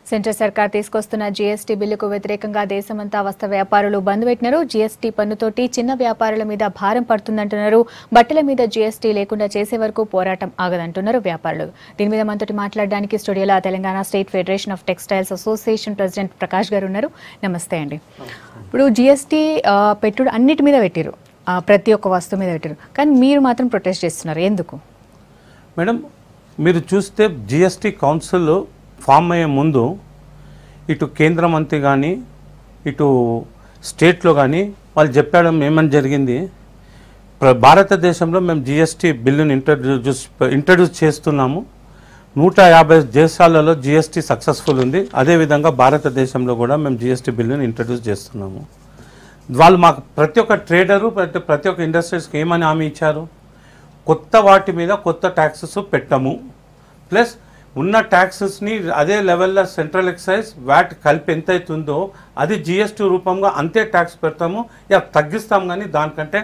Central సర్కార్ తీసుకొస్తున్న GST బిల్లుకు వ్యతిరేకంగా దేశమంతా వస్త్ర వ్యాపారులు బంద్ పెట్టినారు. జీఎస్టీ పన్నుతోటి చిన్న వ్యాపారుల మీద భారం పడుతుందంటున్నారు. బట్టల మీద జీఎస్టీ లేకుండా చేసే వరకు పోరాటం ఆగదంటున్నారు వ్యాపారులు. దీని మీద మనతోటి మాట్లాడడానికి స్టూడియోలో Telangana state federation of textiles association president Prakash గారు ఉన్నారు. నమస్తే అండి. ఇప్పుడు జీఎస్టీ పెట్టుడు అన్నిటి మీద పెట్టారు, ప్రతి ఒక్క వస్తువు మీద పెట్టారు, కానీ మీరు మాత్రం ప్రొటెస్ట్ చేస్తున్నారు, ఎందుకు? మేడం, మీరు చూస్తే జిఎస్టీ కౌన్సిల్ ఫామ్ అయ్యే ముందు ఇటు కేంద్ర మంత్రి కానీ ఇటు స్టేట్లో కానీ వాళ్ళు చెప్పడం ఏమని జరిగింది, భారతదేశంలో మేము జిఎస్టీ బిల్లుని ఇంట్రడ్యూస్ చేస్తున్నాము, 150 దేశాలలో జిఎస్టీ సక్సెస్ఫుల్ ఉంది, అదేవిధంగా భారతదేశంలో కూడా మేము జిఎస్టీ బిల్లుని ఇంట్రడ్యూస్ చేస్తున్నాము. వాళ్ళు మాకు ప్రతి ఒక్క ట్రేడరు ప్రతి ఒక్క ఇండస్ట్రీస్కి ఏమని హామీ ఇచ్చారు, కొత్త వాటి మీద కొత్త ట్యాక్సెస్ పెట్టము, ప్లస్ ఉన్న ట్యాక్సెస్ని అదే లెవెల్లో సెంట్రల్ ఎక్సైజ్ వ్యాట్ కలిపి ఎంత అవుతుందో అది జిఎస్టీ రూపంగా అంతే ట్యాక్స్ పెడతాము, ఇక తగ్గిస్తాం కానీ దానికంటే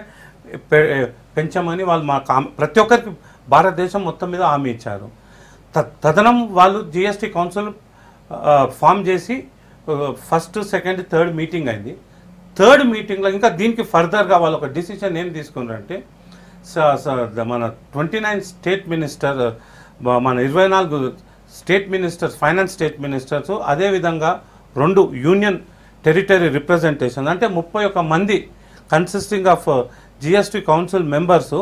పెంచమని వాళ్ళు మాకు ప్రతి ఒక్కరికి భారతదేశం మొత్తం మీద హామీ ఇచ్చారు. తదనం వాళ్ళు జిఎస్టీ కౌన్సిల్ ఫామ్ చేసి ఫస్ట్, సెకండ్, థర్డ్ మీటింగ్ అయింది. థర్డ్ మీటింగ్లో ఇంకా దీనికి ఫర్దర్గా వాళ్ళు ఒక డిసిషన్ ఏం తీసుకున్నారంటే, మన 29 స్టేట్ మినిస్టర్, మన 24 state ministers, finance state ministers, అదేవిధంగా 2 యూనియన్ టెరిటరీ రిప్రజెంటేషన్ అంటే 31 మంది consisting of GST council members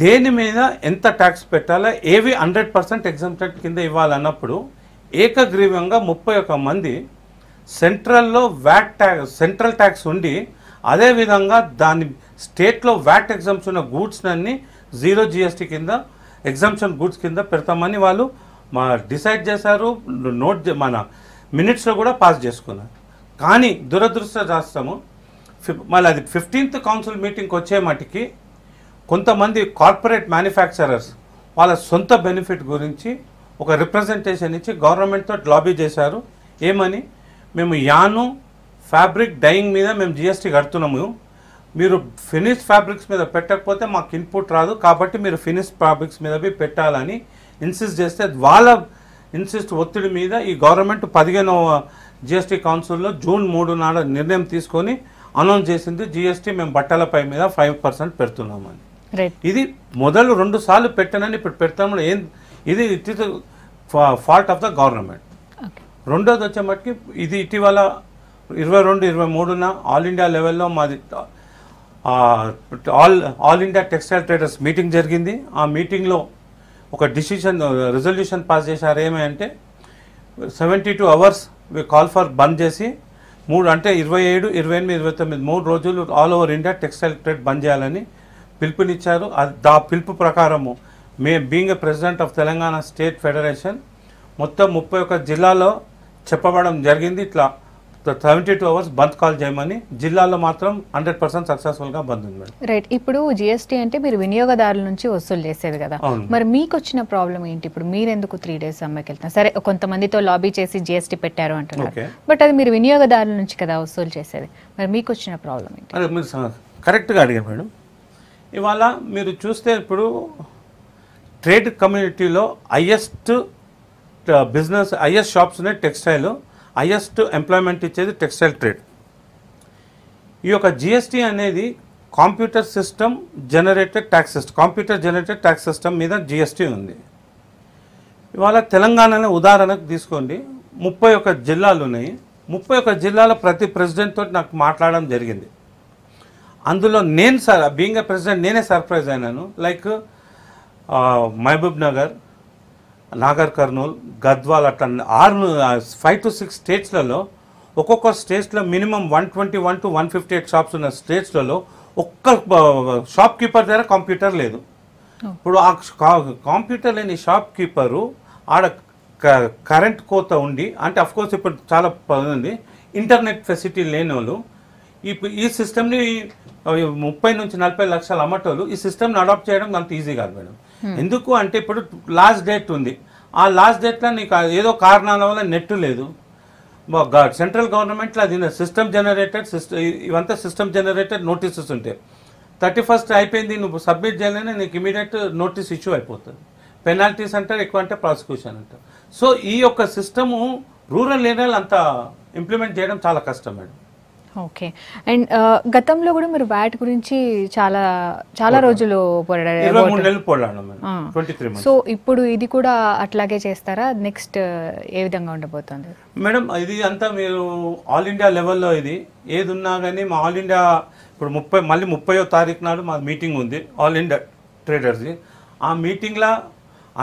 దేని మీద ఎంత ట్యాక్స్ పెట్టాలో ఏవి 100% ఎగ్జామ్టెడ్ కింద ఇవ్వాలన్నప్పుడు ఏకగ్రీవంగా 31 మంది సెంట్రల్లో సెంట్రల్ ట్యాక్స్ ఉండి అదేవిధంగా దాని స్టేట్లో వ్యాట్ ఎగ్జామ్స్ ఉన్న గూడ్స్ అన్ని జీరో జిఎస్టీ కింద ఎగ్జామ్షన్ గూడ్స్ కింద పెడతామని వాళ్ళు డిసైడ్ చేశారు. మన మినిట్స్లో కూడా పాస్ చేసుకున్నారు. కానీ దురదృష్టశాస్తము మళ్ళీ అది 15th కౌన్సిల్ మీటింగ్కి వచ్చే మటుకి కొంతమంది కార్పొరేట్ మ్యానుఫ్యాక్చరర్స్ వాళ్ళ సొంత బెనిఫిట్ గురించి ఒక రిప్రజెంటేషన్ ఇచ్చి గవర్నమెంట్తో లాబీ చేశారు. ఏమని, మేము యాను ఫ్యాబ్రిక్ డైయింగ్ మీద మేము జిఎస్టీ కడుతున్నాము, మీరు ఫినిష్ ఫ్యాబ్రిక్స్ మీద పెట్టకపోతే మాకు ఇన్పుట్ రాదు, కాబట్టి మీరు ఫినిష్ ఫ్యాబ్రిక్స్ మీద పెట్టాలని ఇన్సిస్ట్ చేస్తే వాళ్ళ ఒత్తిడి మీద ఈ గవర్నమెంట్ 15వ జిఎస్టీ కౌన్సిల్లో June 3 నాడు నిర్ణయం తీసుకొని అనౌన్స్ చేసింది, జిఎస్టీ మేము బట్టలపై మీద 5% పెడుతున్నామని. ఇది మొదలు 2 సార్లు పెట్టనని ఇప్పుడు పెడతామని ఇది it is fault of the government. రెండోది వచ్చే మట్టుకి ఇది ఇటీవల 22-23న ఆల్ ఇండియా లెవెల్లో మాది all India textile traders meeting జరిగింది. ఆ మీటింగ్లో ఒక రిజల్యూషన్ పాస్ చేశారు. ఏమంటే 72 hours కాల్ ఫర్ బంద్ చేసి 3 అంటే 27, 28, 29 3 రోజులు all over India textile trade bandh చేయాలని పిలుపునిచ్చారు. ఆ పిలుపు ప్రకారము being a president of Telangana state federation మొత్తం 31 జిల్లాలో చెప్పబడడం జరిగింది, ఇట్లా 72 hours బంద్ కాల్ చేయమని. జిల్లాలో మాత్రం 100% సక్సెస్ఫుల్గా బంద్ ఉంది మేడం. రైట్. ఇప్పుడు జిఎస్టీ అంటే మీరు వినియోగదారుల నుంచి వసూలు చేసేది కదా, మరి మీకు వచ్చిన ప్రాబ్లం ఏంటి? ఇప్పుడు మీరు ఎందుకు 3 days సమ్మెకి వెళ్తున్నారు? సరే, కొంతమందితో లాబీ చేసి జిఎస్టీ పెట్టారు అంటున్నారు, బట్ అది మీరు వినియోగదారుల నుంచి కదా వసూలు చేసేది, మరి మీకు వచ్చిన ప్రాబ్లం ఏంటి? అదే మీరు కరెక్ట్గా అడిగారు మేడం. ఇవాళ మీరు చూస్తే ఇప్పుడు ట్రేడ్ కమ్యూనిటీలో హైయెస్ట్ బిజినెస్, హైయెస్ట్ షాప్స్ ఉన్నాయి టెక్స్టైల్, హైయెస్ట్ ఎంప్లాయ్మెంట్ ఇచ్చేది టెక్స్టైల్ ట్రేడ్. ఈ యొక్క జిఎస్టీ అనేది కంప్యూటర్ జనరేటెడ్ ట్యాక్స్ సిస్టమ్ మీద జిఎస్టీ ఉంది. ఇవాళ తెలంగాణలో ఉదాహరణకు తీసుకోండి, 31 జిల్లాలు ఉన్నాయి. 31 జిల్లాల ప్రతి ప్రెసిడెంట్ తోటి నాకు మాట్లాడడం జరిగింది. అందులో నేను బీయింగ్ ఏ ప్రెసిడెంట్ నేనే సర్ప్రైజ్ అయినాను. లైక్ మహబూబ్ నగర్, నాగర్ కర్నూల్, గద్వాల్, అట్లా 5 to 6 స్టేట్స్లలో ఒక్కొక్క స్టేట్స్లో మినిమం 121 to 158 షాప్స్ ఉన్న స్టేట్స్లలో ఒక్క షాప్ కీపర్ దగ్గర కంప్యూటర్ లేదు. ఇప్పుడు ఆ కంప్యూటర్ లేని షాప్ కీపరు ఆడ కరెంట్ కోత ఉండి, అంటే అఫ్కోర్స్ ఇప్పుడు చాలా ఉంది, ఇంటర్నెట్ ఫెసిలిటీ లేని వాళ్ళు ఈ సిస్టమ్ని 30 నుంచి 40 లక్షలు అమ్మటోళ్ళు ఈ సిస్టమ్ని అడాప్ట్ చేయడం అంత ఈజీ కాదు మేడం. ఎందుకు అంటే ఇప్పుడు లాస్ట్ డేట్ ఉంది, ఆ లాస్ట్ డేట్లో నీకు ఏదో కారణాల వల్ల నెట్ లేదు, సెంట్రల్ గవర్నమెంట్లో అది సిస్టమ్ జనరేటెడ్ నోటీసెస్ ఉంటాయి. 31st అయిపోయింది, నువ్వు సబ్మిట్ చేయలేని నీకు ఇమీడియట్ నోటీస్ ఇష్యూ అయిపోతుంది. పెనాల్టీస్ అంటారు, ఎక్కువ అంటే ప్రాసిక్యూషన్ అంటారు. సో ఈ యొక్క సిస్టము రూరల్ ఏరియాలో అంత ఇంప్లిమెంట్ చేయడం చాలా కష్టం మేడం. ఓకే. అండ్ గతంలో కూడా మీరు వ్యాట్ గురించి చాలా చాలా రోజులు 23 నెలలు పోరాడాను మేడం. 23 months. సో ఇప్పుడు ఇది కూడా అట్లాగే చేస్తారా? నెక్స్ట్ ఏ విధంగా ఉండబోతుంది మేడం? ఇది అంతా మీరు ఆల్ ఇండియా లెవెల్లో ఇది ఏది ఉన్నా కానీ మా ఆల్ ఇండియా ఇప్పుడు 30వ తారీఖు నాడు మా మీటింగ్ ఉంది ఆల్ ఇండియా ట్రేడర్స్ది. ఆ మీటింగ్లో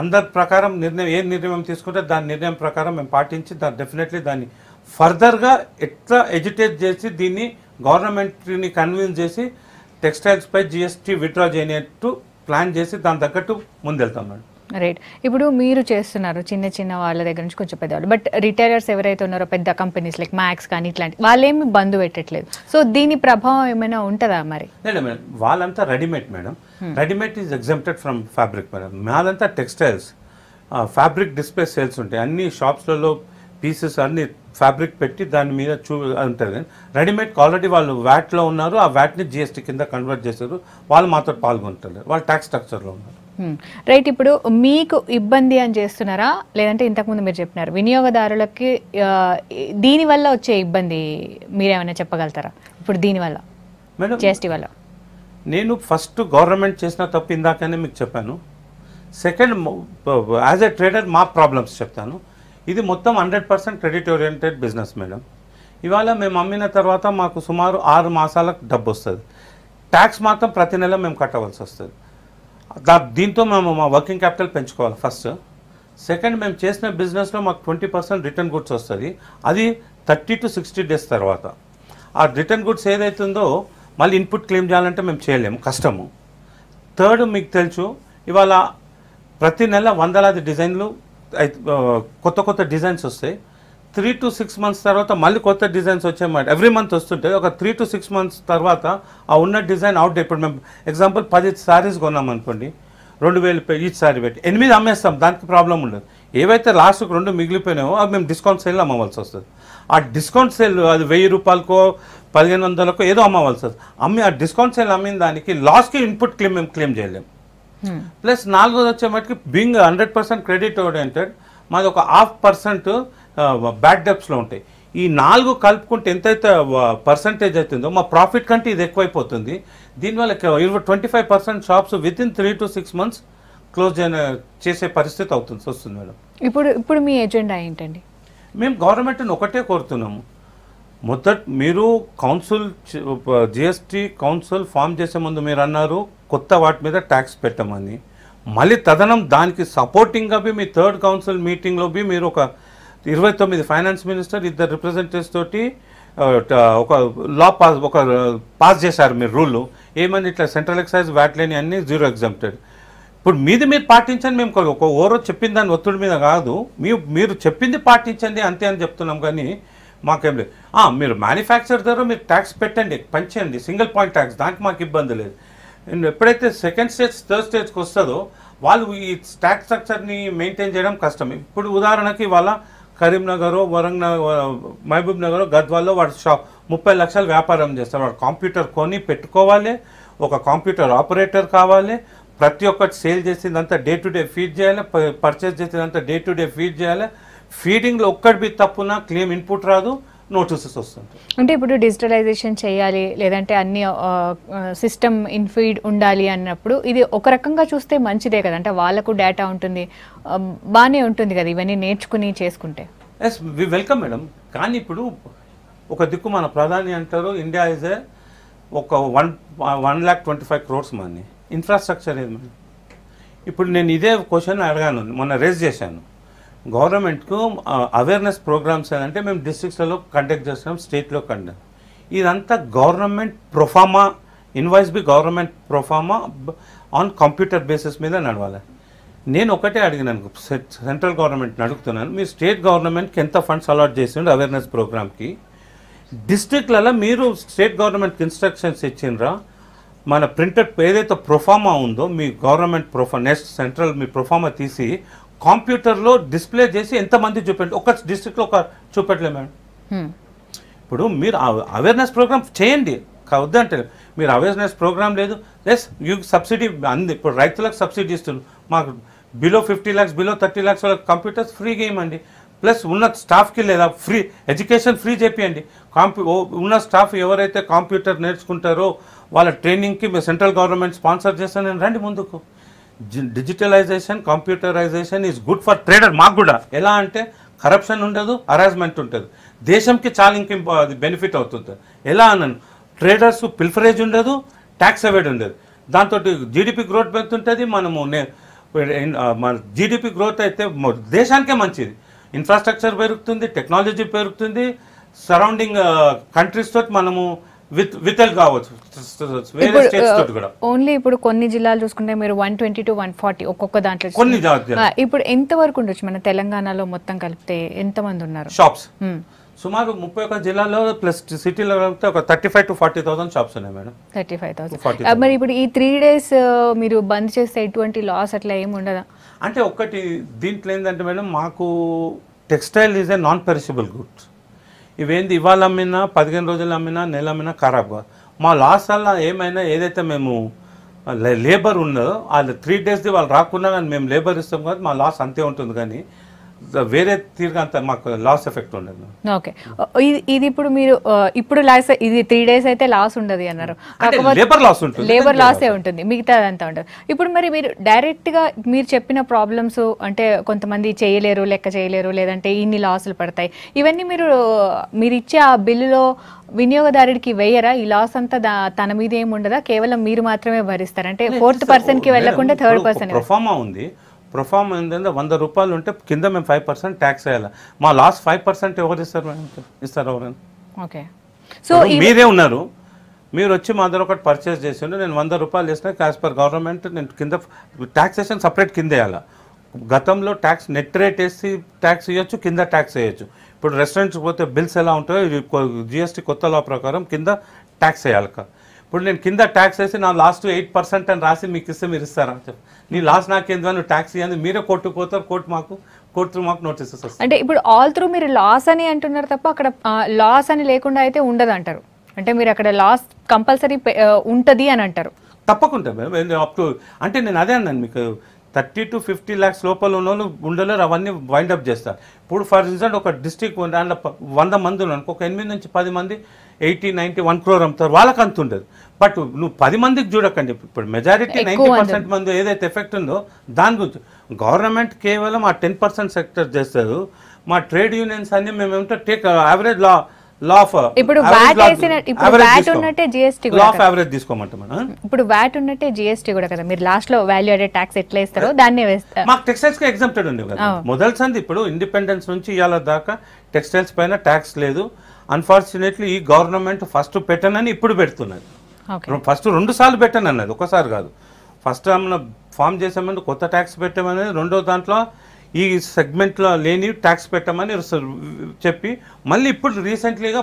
అందరి ప్రకారం ఏ నిర్ణయం తీసుకుంటే దాని నిర్ణయం ప్రకారం మేము పాటించి డెఫినెట్లీ దాన్ని ఫర్దర్గా ఎట్లా ఎడ్యుకేట్ చేసి దీన్ని గవర్నమెంట్ని కన్విన్స్ చేసి టెక్స్టైల్స్పై జిఎస్టీ విత్డ్రా చేయనట్టు ప్లాన్ చేసి దాని తగ్గట్టు ముందెళ్తాం మేడం. రైట్. ఇప్పుడు మీరు చేస్తున్నారు చిన్న చిన్న వాళ్ళ దగ్గర నుంచి కొంచెం పెద్దవాళ్ళు, బట్ రిటైలర్స్ ఎవరైతే ఉన్నారో పెద్ద కంపెనీస్ లైక్ మ్యాక్స్ కానీ ఇట్లాంటి వాళ్ళేమి బంద్ పెట్టట్లేదు. సో దీని ప్రభావం ఏమైనా ఉంటుందా మరి? లేదు మేడం, వాళ్ళంతా readymade madam. Readymade is exempted from fabric madam. మాదంతా టెక్స్టైల్స్, ఫ్యాబ్రిక్ డిస్ప్లే సేల్స్ ఉంటాయి. అన్ని షాప్స్లలో పీసెస్ అన్ని ఫ్యాబ్రిక్ పెట్టి దాని మీద ఉంటుంది. కానీ రెడీమేడ్కి ఆల్రెడీ వాళ్ళు వ్యాట్లో ఉన్నారు, ఆ వ్యాట్ని జిఎస్టీ కింద కన్వర్ట్ చేశారు, వాళ్ళు మాతో పాల్గొంటారు, వాళ్ళు ట్యాక్స్ స్ట్రక్చర్లో ఉన్నారు. రైట్. ఇప్పుడు మీకు ఇబ్బంది అని చేస్తున్నారా, లేదంటే ఇంతకుముందు మీరు చెప్పినారు వినియోగదారులకి దీనివల్ల వచ్చే ఇబ్బంది మీరేమైనా చెప్పగలుగుతారా? ఇప్పుడు దీనివల్ల మేడం జిఎస్టీ వల్ల నేను ఫస్ట్ గవర్నమెంట్ చేసిన తప్పు ఇందాకనే మీకు చెప్పాను. సెకండ్ యాజ్ ఎ ట్రేడర్ మా ప్రాబ్లమ్స్ చెప్తాను. ఇది మొత్తం 100% క్రెడిట్ ఓరియంటెడ్ బిజినెస్ మేడం. ఇవాళ మేము అమ్మిన తర్వాత మాకు సుమారు 6 మాసాలకు డబ్బు వస్తుంది. ట్యాక్స్ మాత్రం ప్రతి నెల మేము కట్టవలసి వస్తుంది. దీంతో మేము మా వర్కింగ్ క్యాపిటల్ పెంచుకోవాలి ఫస్ట్. సెకండ్, మేము చేసిన బిజినెస్లో మాకు 20% రిటర్న్ గుడ్స్ వస్తుంది. అది 30 to 60 days తర్వాత. ఆ రిటర్న్ గుడ్స్ ఏదైతుందో మళ్ళీ ఇన్పుట్ క్లెయిమ్ చేయాలంటే మేము చేయలేము, కష్టము. థర్డ్, మీకు తెలుసు ఇవాళ ప్రతి నెల వందలాది డిజైన్లు కొత్త డిజైన్స్ వస్తాయి. 3 to 6 months తర్వాత మళ్ళీ కొత్త డిజైన్స్ వచ్చాయన్నమాట. ఎవ్రీ మంత్ వస్తుంటాయి. ఒక 3 to 6 months తర్వాత ఆ ఉన్న డిజైన్ అవుట్. ఇప్పుడు మేము ఎగ్జాంపుల్ 10 శారీస్ కొన్నాం అనుకోండి, 2000 ఈచ్ శారీ పెట్టి 8 అమ్మేస్తాం, దానికి ప్రాబ్లం ఉండదు. ఏవైతే లాస్ట్కి 2 మిగిలిపోయినాయో అవి మేము డిస్కౌంట్ సేల్ అమ్మవలసి వస్తుంది. ఆ డిస్కౌంట్ సేల్ అది 1000 రూపాయలకో 1500కో ఏదో అమ్మవలసి వస్తుంది. ఆ డిస్కౌంట్ సేల్ అమ్మిన దానికి లాస్ట్కి ఇన్పుట్ మేము క్లెయిమ్ చేయలేము. ప్లస్ 4వది వచ్చే మటుకి బీయింగ్ 100% క్రెడిట్ ఓరియంటెడ్ మాది ఒక 0.5% బ్యాడ్ డెప్స్లో ఉంటాయి. ఈ 4 కలుపుకుంటే ఎంతైతే పర్సంటేజ్ అవుతుందో మా ప్రాఫిట్ కంటే ఇది ఎక్కువైపోతుంది. దీనివల్ల 25% shops within 3 to 6 months close చేసే పరిస్థితి వస్తుంది మేడం. ఇప్పుడు మీ ఎజెండా ఏంటండి? మేము గవర్నమెంట్ని ఒకటే కోరుతున్నాము. మీరు కౌన్సిల్ జిఎస్టీ కౌన్సిల్ ఫామ్ చేసే ముందు మీరు అన్నారు కొత్త వాటి మీద ట్యాక్స్ పెట్టమని. మళ్ళీ దానికి సపోర్టింగ్గా మీ థర్డ్ కౌన్సిల్ మీటింగ్లో మీరు ఒక 29 ఫైనాన్స్ మినిస్టర్ 2 రిప్రజెంటేటివ్స్ తోటి ఒక పాస్ చేశారు మీరు రూల్. ఏమని ఇట్లా సెంట్రల్ ఎక్సైజ్ వ్యాట్ లేని అన్ని 0 ఎగ్జామ్టెడ్. ఇప్పుడు మీరు పాటించండి, మేము ఒక ఓరో చెప్పిన దాని ఒత్తిడి మీద కాదు, మీరు చెప్పింది పాటించండి అంతే అని చెప్తున్నాం. కానీ మాకేం లేదు. మీరు మ్యానుఫ్యాక్చర్ ద్వారా మీరు ట్యాక్స్ పెట్టండి, పంచండి, సింగిల్ పాయింట్ ట్యాక్స్, దానికి మాకు ఇబ్బంది లేదు. ఎప్పుడైతే సెకండ్ స్టేజ్ థర్డ్ స్టేజ్కి వస్తుందో వాళ్ళు ఈ ట్యాక్స్ స్ట్రక్చర్ని మెయింటైన్ చేయడం కష్టం. ఇప్పుడు ఉదాహరణకి వాళ్ళ కరీంనగర్, మహబూబ్ నగర్, గద్వాల్లో వాడు 30 లక్షల వ్యాపారం చేస్తారు. వాడు కంప్యూటర్ కొని పెట్టుకోవాలి, ఒక కంప్యూటర్ ఆపరేటర్ కావాలి, ప్రతి ఒక్కటి సేల్ చేసిందంతా డే టు డే ఫీడ్ చేయాలి, పర్చేస్ చేసేదంతా డే టు డే ఫీడ్ చేయాలి. ఫీడింగ్లో ఒక్కటి తప్పున క్లెయిమ్ ఇన్పుట్ రాదు, నోటీసెస్ వస్తుంటాయి. అంటే ఇప్పుడు డిజిటలైజేషన్ చేయాలి, లేదంటే అన్ని సిస్టమ్ ఇన్ఫీడ్ ఉండాలి అన్నప్పుడు ఇది ఒక రకంగా చూస్తే మంచిదే కదా. అంటే వాళ్ళకు డేటా ఉంటుంది, బాగానే ఉంటుంది కదా ఇవన్నీ నేర్చుకుని చేసుకుంటే. Yes, we welcome madam. కానీ ఇప్పుడు ఒక దిక్కు మన ప్రధాని అంటారు ఇండియా ఈజ్ ఒక 1,25 crores మనీ ఇన్ఫ్రాస్ట్రక్చర్ ఏది మేడం. ఇప్పుడు నేను ఇదే క్వశ్చన్ అడిగాను, మొన్న రేజ్ చేశాను. గవర్నమెంట్కు అవేర్నెస్ ప్రోగ్రామ్స్ అంటే మేము డిస్ట్రిక్ట్స్లలో కండక్ట్ చేస్తున్నాం, స్టేట్లో కండక్ట్. ఇదంతా government proforma, invoice be government proforma on computer basis మీద నడవాలి. నేను ఒకటే అడిగినాను, సెంట్రల్ గవర్నమెంట్ని అడుగుతున్నాను, మీరు స్టేట్ గవర్నమెంట్కి ఎంత ఫండ్స్ అలాట్ చేసిండ్రు అవేర్నెస్ ప్రోగ్రామ్కి? డిస్ట్రిక్ట్లలో మీరు స్టేట్ గవర్నమెంట్కి ఇన్స్ట్రక్షన్స్ ఇచ్చిండ్రా? మన ప్రింటెడ్ ఏదైతే ప్రొఫార్మా ఉందో మీ గవర్నమెంట్ నెక్స్ట్ సెంట్రల్ మీ ప్రొఫార్మా తీసి కంప్యూటర్లో డిస్ప్లే చేసి ఎంతమంది చూపెట్టి ఒక డిస్ట్రిక్ట్లో ఒక చూపెట్టలే మేడం. ఇప్పుడు మీరు అవేర్నెస్ ప్రోగ్రామ్ చేయండి, వద్దంటే మీరు అవేర్నెస్ ప్రోగ్రామ్ లేదు. ఎస్, యూ సబ్సిడీ అంది. ఇప్పుడు రైతులకు సబ్సిడీ ఇస్తున్నారు. మాకు బిలో 50 lakhs, బిలో 30 lakhs వాళ్ళకి కంప్యూటర్స్ ఫ్రీగా ఇవ్వండి. ప్లస్ ఉన్న స్టాఫ్కి లేదా ఫ్రీ ఎడ్యుకేషన్ ఫ్రీ చేపియండి. ఉన్న స్టాఫ్ ఎవరైతే కంప్యూటర్ నేర్చుకుంటారో వాళ్ళ ట్రైనింగ్కి మీరు సెంట్రల్ గవర్నమెంట్ స్పాన్సర్ చేస్తానని రండి ముందుకు. Digitalisation, computerisation is good for trader. మాకు కూడా ఎలా అంటే కరప్షన్ ఉండదు, హరాస్మెంట్ ఉంటుంది, దేశంకి చాలా ఇంక బెనిఫిట్ అవుతుంది. ఎలా అన్నాను, ట్రేడర్స్ పిల్ఫరేజ్ ఉండదు, ట్యాక్స్ అవేడ్ ఉండదు, దాంతో జీడిపి గ్రోత్ పెరుగుతుంటుంది. మన జీడిపి గ్రోత్ అయితే దేశానికే మంచిది, ఇన్ఫ్రాస్ట్రక్చర్ పెరుగుతుంది, టెక్నాలజీ పెరుగుతుంది, సరౌండింగ్ కంట్రీస్ తోటి మనము వితల్ కావచ్చు, వేరే స్టేట్స్ తోటి కూడా. ఓన్లీ ఇప్పుడు కొన్ని జిల్లాలు చూసుకుంటే మీరు 120 to 140 ఒక్కొక్క దాంట్లో కొన్ని ఇప్పుడు ఎంత వరకు ఉండొచ్చు మన తెలంగాణలో మొత్తం కలిపితే ఎంతమంది ఉన్నారు షాప్స్? సుమారు 31 జిల్లాలో ప్లస్ సిటీలో కలిపితే ఒక 35,000 to 40,000 షాప్స్ ఉన్నాయి మేడం. 35,000. మరి ఇప్పుడు ఈ 3 days మీరు బంద్ చేస్తే ఎటువంటి లాస్ అట్లా ఏమి ఉండదా? అంటే ఒక్కటి దీంట్లో ఏంటంటే మేడం, మాకు textile is a non perishable goods. ఇవేంది ఇవాళ అమ్మినా 15 రోజులు అమ్మినా నెల అమ్మినా ఖరాబ్. మా లాస్ వల్ల ఏమైనా ఏదైతే మేము లేబర్ ఉన్నదో ఆ 3 daysది వాళ్ళు రాకున్నా కానీ మేము లేబర్ ఇస్తాం కదా, మా లాస్ అంతే ఉంటుంది, కానీ వేరే తీరుగా అంత మాకు లాస్ ఎఫెక్ట్ ఉండదు. ఓకే, ఇది ఇప్పుడు మీరు ఇప్పుడు లాస్ ఇది 3 days అయితే లాస్ ఉండదు అన్నారు, లేబర్ లాస్ ఉంటుంది, లేబర్ లాసే ఉంటుంది, మిగతా అంతా ఉండదు. ఇప్పుడు మరి మీరు డైరెక్ట్ గా మీరు చెప్పిన ప్రాబ్లమ్స్ అంటే కొంతమంది చేయలేరు, లెక్క చేయలేరు, లేదంటే ఇన్ని లాసులు పడతాయి, ఇవన్నీ మీరు ఇచ్చే ఆ బిల్లులో వినియోగదారుడికి వేయరా? ఈ లాస్ అంతా తన మీద ఏమి ఉండదా, కేవలం మీరు మాత్రమే భరిస్తారు? అంటే 4th person కి వెళ్లకుండా 3rd person. ప్రొఫార్మా ఉంది, ప్రొఫార్మా ఏంటంటే 100 రూపాయలు ఉంటే కింద మేము 5% ట్యాక్స్ వేయాలి. మా లాస్ 5% ఎవరు ఇస్తారు మేడం? ఇస్తారు ఎవరైనా? ఓకే, సో మీరే ఉన్నారు, మీరు వచ్చి మా దగ్గర ఒకటి పర్చేస్ చేసిండు, నేను 100 రూపాయలు వేసిన యాజ్ పర్ గవర్నమెంట్ నేను కింద ట్యాక్సేషన్ సపరేట్ కింద వేయాలి. గతంలో ట్యాక్స్ నెట్ రేట్ వేసి ట్యాక్స్ వేయచ్చు, కింద ట్యాక్స్ వేయచ్చు. ఇప్పుడు రెస్టారెంట్స్కి పోతే బిల్స్ ఎలా ఉంటాయో జిఎస్టీ కొత్త లా ప్రకారం కింద ట్యాక్స్ వేయాలి. ఇప్పుడు నేను కింద ట్యాక్స్ వేసి నా లాస్ట్ 8% అని రాసి మీకు ఇస్తే మీరు ఇస్తారా? నీ లాస్ నాకేందుకు నువ్వు ట్యాక్స్ ఇవ్వండి, మీరే కోర్టుకు పోతారు, కోర్టు మాకు నోటీసెస్ వస్తాయి. అంటే ఇప్పుడు ఆల్ త్రూ మీరు లాస్ అని అంటున్నారు తప్ప అక్కడ లాస్ అని లేకుండా అయితే ఉండదు అంటారు, అంటే మీరు అక్కడ లాస్ కంపల్సరీ ఉంటుంది అని అంటారు? తప్పకుండా అప్ టు, అంటే నేను అదే అన్నాను మీకు, 30 to 50 lakhs లోపల ఉన్న వాళ్ళు ఉండలేరు, అవన్నీ వైండప్ చేస్తారు. ఇప్పుడు ఫర్ ఎగ్జాంపుల్ ఒక డిస్ట్రిక్ట్ దాంట్లో 100 మంది ఉన్నారు, ఒక 8 నుంచి 10 మంది 80, 90, 1 crore అమ్ముతారు, వాళ్ళకి అంత ఉండదు. బట్ నువ్వు 10 మందికి చూడకండి, ఇప్పుడు మెజారిటీ 90% మంది ఏదైతే ఎఫెక్ట్ ఉందో దాని గురించి గవర్నమెంట్ కేవలం ఆ 10% సెక్టర్ చేస్తారు. మా ట్రేడ్ యూనియన్స్ అన్ని మేము ఏమంటే టేక్ యావరేజ్ లా ఆఫ్, ఇప్పుడు వ్యాట్ ఉన్నట్టే జిఎస్టీ లా ఆఫ్ యావరేజ్ తీసుకోమంటాం మనం. ఇప్పుడు వ్యాట్ ఉన్నట్టే జిఎస్టీ కూడా కదా, మీరు లాస్ట్ లో వాల్యూ యాడెడ్ ట్యాక్స్ ఎట్లా ఇస్తారో దాన్నే వేస్తారు. మాకు టెక్స్టైల్స్ కి ఎగ్జామ్టెడ్ ఉంది కదా మొదటి సంది, ఇప్పుడు ఇండిపెండెన్స్ నుంచి ఇవాళ దాకా టెక్స్టైల్స్ పైన ట్యాక్స్ లేదు. అన్ఫార్చునేట్లీ ఈ గవర్నమెంట్ ఫస్ట్ పెట్టనని ఇప్పుడు పెడుతున్నది, ఫస్ట్ 2 సార్లు పెట్టను అన్నది, ఒకసారి కాదు. ఫస్ట్ ఏమన్నా ఫామ్ చేసామని కొత్త ట్యాక్స్ పెట్టామనేది, రెండో దాంట్లో ఈ సెగ్మెంట్లో లేని ట్యాక్స్ పెట్టమని చెప్పి మళ్ళీ ఇప్పుడు రీసెంట్లీగా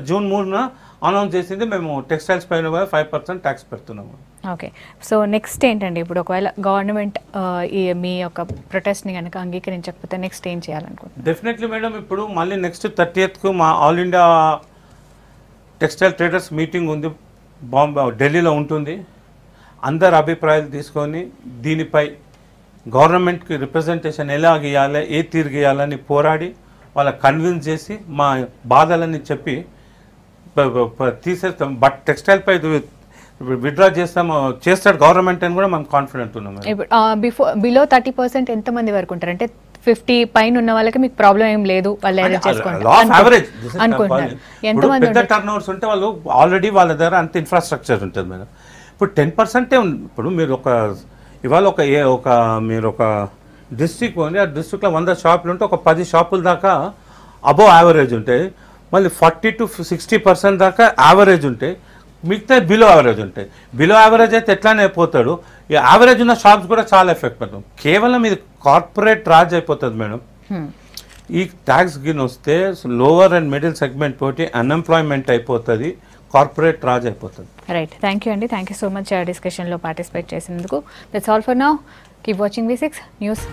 June 3న అనౌన్స్ చేసింది, మేము టెక్స్టైల్స్ పైన 5% ట్యాక్స్ పెడుతున్నాము. ఓకే, సో నెక్స్ట్ ఏంటండి, ఇప్పుడు ఒకవేళ గవర్నమెంట్ మీ యొక్క ప్రొటెస్ట్ని కనుక అంగీకరించకపోతే నెక్స్ట్ ఏం చేయాలనుకుంటున్నారు? డెఫినెట్లీ మేడం, ఇప్పుడు మళ్ళీ నెక్స్ట్ 30th మా all India textile traders meeting ఉంది, ఢిల్లీలో ఉంటుంది. అందరు అభిప్రాయాలు తీసుకొని దీనిపై గవర్నమెంట్కి రిప్రజెంటేషన్ ఎలా గీయాలి, ఏ తీరు గీయాలని పోరాడి వాళ్ళకి కన్విన్స్ చేసి మా బాధలని చెప్పి తీసేస్తాం. బట్ టెక్స్టైల్ పై విత్డ్రా చేస్తాడు గవర్నమెంట్ అని కూడా మనం కాన్ఫిడెంట్ ఉన్నాం. బిలో 30% ఎంతమంది వరకు ఉంటారు? అంటే 50 పైన ఉన్న వాళ్ళకి మీకు ప్రాబ్లం ఏం లేదు, వాళ్ళు పెద్ద టర్న్ ఓవర్స్ ఉంటే వాళ్ళు ఆల్రెడీ వాళ్ళ దగ్గర అంత ఇన్ఫ్రాస్ట్రక్చర్ ఉంటుంది మేడం. ఇప్పుడు 10% ఇప్పుడు మీరు ఇవాళ మీరు ఒక డిస్ట్రిక్ట్ ఉంది, ఆ డిస్ట్రిక్ట్లో 100 షాపులు ఉంటే ఒక 10 షాపుల దాకా అబోవ్ యావరేజ్ ఉంటాయి, మళ్ళీ 40 to 60% దాకా యావరేజ్ ఉంటాయి, మిగతా బిలో యావరేజ్ ఉంటాయి. బిలో యావరేజ్ అయితే ఎట్లానే అయిపోతాడు, ఈ యావరేజ్ ఉన్న షాప్స్ కూడా చాలా ఎఫెక్ట్ పడుతుంది. కేవలం ఇది కార్పొరేట్ రాజ్ అయిపోతుంది మేడం. ఈ ట్యాక్స్ గిన్ వస్తే లోవర్ అండ్ మిడిల్ సెగ్మెంట్ తోటి అన్ఎంప్లాయ్మెంట్ అయిపోతుంది, కార్పొరేట్ రాజ్ అయిపోతుంది. రైట్, థ్యాంక్ యూ అండి, థ్యాంక్ యూ సో మచ్ డిస్కషన్లో పార్టిసిపేట్ చేసినందుకు. That's all for now. Keep watching V6 news.